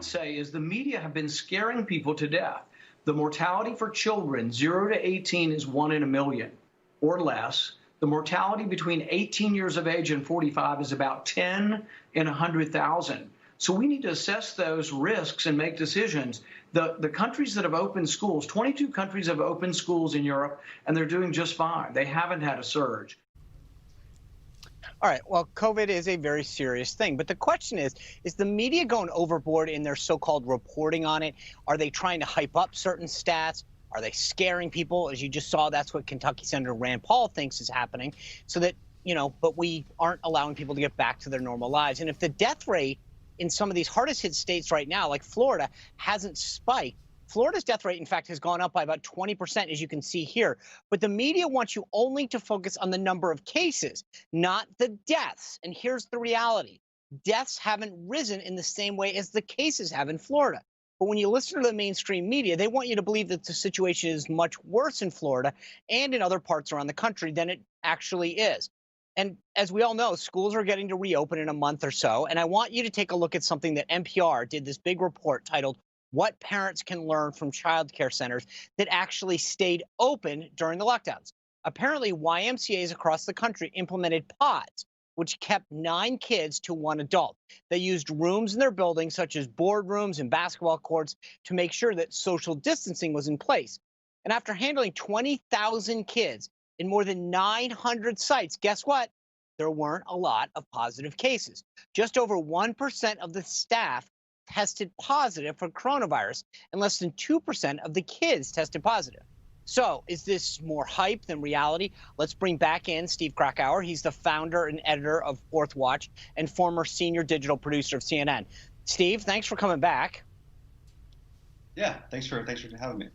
would say is the media have been scaring people to death. The mortality for children 0 to 18 is 1 in a million or less. The mortality between 18 years of age and 45 is about 10 in 100,000. So we need to assess those risks and make decisions. The countries that have opened schools, 22 countries have opened schools in Europe, and they're doing just fine. They haven't had a surge. All right, well, COVID is a very serious thing, but the question is the media going overboard in their so-called reporting on it? Are they trying to hype up certain stats? Are they scaring people? As you just saw, that's what Kentucky Senator Rand Paul thinks is happening, so that, but we aren't allowing people to get back to their normal lives. And if the death rate in some of these hardest hit states right now, like Florida, hasn't spiked, Florida's death rate, in fact, has gone up by about 20%, as you can see here. But the media wants you only to focus on the number of cases, not the deaths. And here's the reality. Deaths haven't risen in the same way as the cases have in Florida. But when you listen to the mainstream media, they want you to believe that the situation is much worse in Florida and in other parts around the country than it actually is. And as we all know, schools are getting to reopen in a month or so. And I want you to take a look at something that NPR did, this big report titled What Parents Can Learn from Child Care Centers that actually stayed open during the lockdowns. Apparently, YMCAs across the country implemented pods, which kept 9 kids to 1 adult. They used rooms in their buildings, such as boardrooms and basketball courts, to make sure that social distancing was in place. And after handling 20,000 kids in more than 900 sites, guess what? There weren't a lot of positive cases. Just over 1% of the staff tested positive for coronavirus, and less than 2% of the kids tested positive. So is this more hype than reality? Let's bring back in Steve Krauker. He's the founder and editor of Fourth Watch and former senior digital producer of CNN. Steve, thanks for coming back. Yeah, thanks for having me.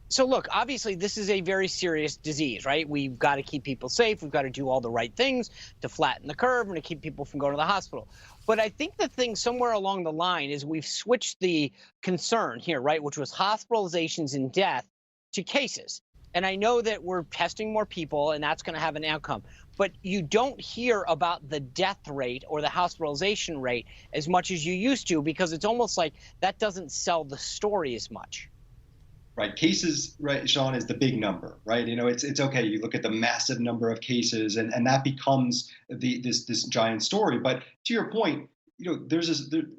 So look, obviously this is a very serious disease, right? We've got to keep people safe. We've got to do all the right things to flatten the curve and to keep people from going to the hospital. But I think the thing somewhere along the line is we've switched the concern here, right, which was hospitalizations and death, to cases. And I know that we're testing more people and that's going to have an outcome. But you don't hear about the death rate or the hospitalization rate as much as you used to, because it's almost like that doesn't sell the story as much. Right, cases, right, Sean, is the big number, right? It's okay. You look at the massive number of cases, and that becomes this giant story. But to your point, we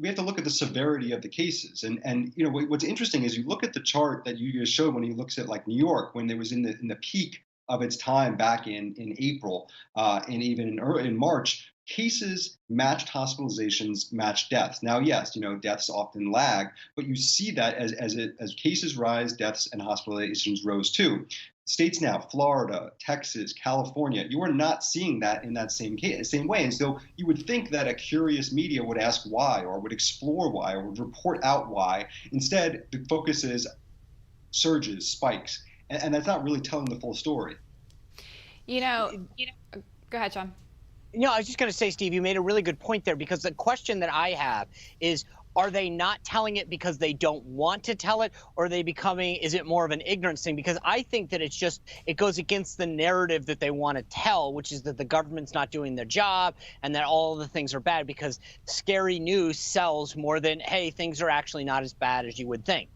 have to look at the severity of the cases, and what's interesting is you look at the chart that you just showed when he looks at like New York when it was in the peak of its time back in April, and even in March. Cases matched hospitalizations, matched deaths. Now, yes, deaths often lag, but you see that as cases rise, deaths and hospitalizations rose too. States now, Florida, Texas, California, you are not seeing that in that same way. And so you would think that a curious media would ask why, or would explore why, or would report out why. Instead, the focus is surges, spikes, and that's not really telling the full story. Go ahead, John. No, I was just going to say, Steve, you made a really good point there, because the question that I have is, are they not telling it because they don't want to tell it, or are they is it more of an ignorance thing? Because I think that it goes against the narrative that they want to tell, which is that the government's not doing their job and that all of the things are bad, because scary news sells more than, hey, things are actually not as bad as you would think.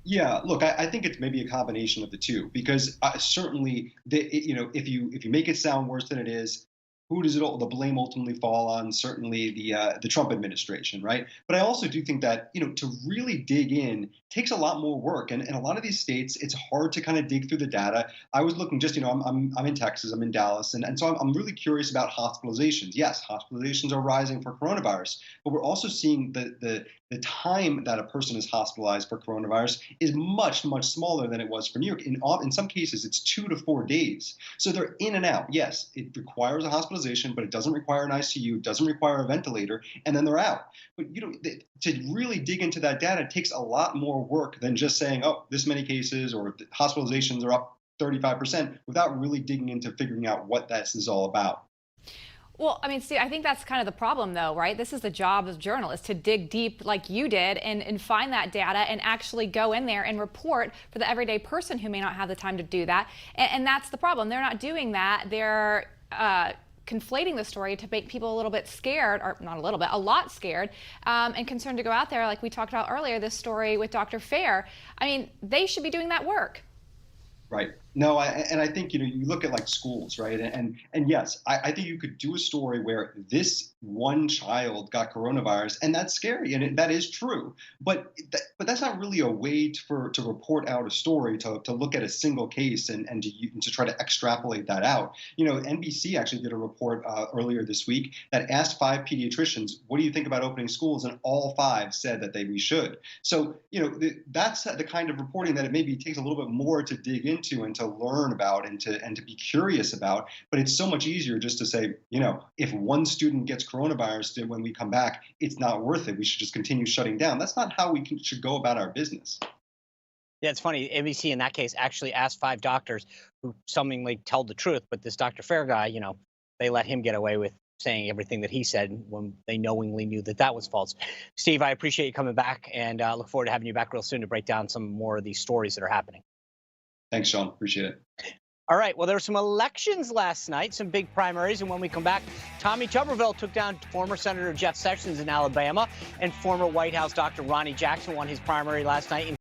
Yeah, look, I think it's maybe a combination of the two, because certainly, if you make it sound worse than it is, who does the blame ultimately fall on? Certainly the Trump administration, right? But I also do think that to really dig in takes a lot more work, and in a lot of these states, it's hard to kind of dig through the data. I was looking I'm in Texas, I'm in Dallas, and so I'm really curious about hospitalizations. Yes, hospitalizations are rising for coronavirus, but we're also seeing the time that a person is hospitalized for coronavirus is much, much smaller than it was for New York. In some cases, it's 2 to 4 days. So they're in and out. Yes, it requires a hospitalization, but it doesn't require an ICU, it doesn't require a ventilator, and then they're out. But to really dig into that data takes a lot more work than just saying, oh, this many cases or hospitalizations are up 35%, without really digging into figuring out what this is all about. Well, I mean, Steve, I think that's kind of the problem, though, right? This is the job of journalists, to dig deep like you did and find that data and actually go in there and report for the everyday person who may not have the time to do that. And that's the problem. They're not doing that. They're conflating the story to make people a little bit scared, or not a little bit, a lot scared, and concerned to go out there. Like we talked about earlier, this story with Dr. Fair. I mean, they should be doing that work. Right. No, I think, you look at like schools, right? And yes, I think you could do a story where this one child got coronavirus, and that's scary, and that is true. But that's not really a way to report out a story, to look at a single case and to try to extrapolate that out. NBC actually did a report earlier this week that asked 5 pediatricians, what do you think about opening schools? And all 5 said that we should. So, that's the kind of reporting that it maybe takes a little bit more to dig into and to learn about and to be curious about. But it's so much easier just to say, if one student gets coronavirus, then when we come back, it's not worth it. We should just continue shutting down. That's not how we should go about our business. Yeah, it's funny. NBC in that case actually asked 5 doctors who seemingly told the truth, but this Dr. Fair guy, they let him get away with saying everything that he said when they knowingly knew that was false. Steve, I appreciate you coming back, and look forward to having you back real soon to break down some more of these stories that are happening. Thanks, Sean. Appreciate it. All right. Well, there were some elections last night, some big primaries. And when we come back, Tommy Tuberville took down former Senator Jeff Sessions in Alabama, and former White House Dr. Ronnie Jackson won his primary last night in